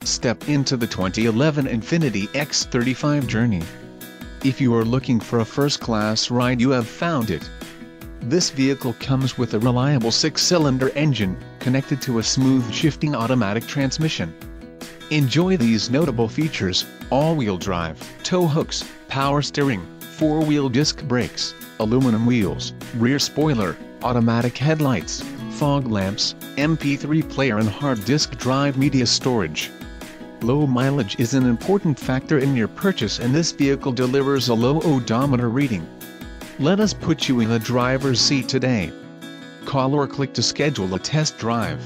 Step into the 2011 Infiniti X35 Journey. If you are looking for a first-class ride, you have found it. This vehicle comes with a reliable 6-cylinder engine, connected to a smooth shifting automatic transmission. Enjoy these notable features: all-wheel drive, tow hooks, power steering, 4-wheel disc brakes, aluminum wheels, rear spoiler, automatic headlights, fog lamps, MP3 player and hard disk drive media storage. Low mileage is an important factor in your purchase, and this vehicle delivers a low odometer reading. Let us put you in the driver's seat today. Call or click to schedule a test drive.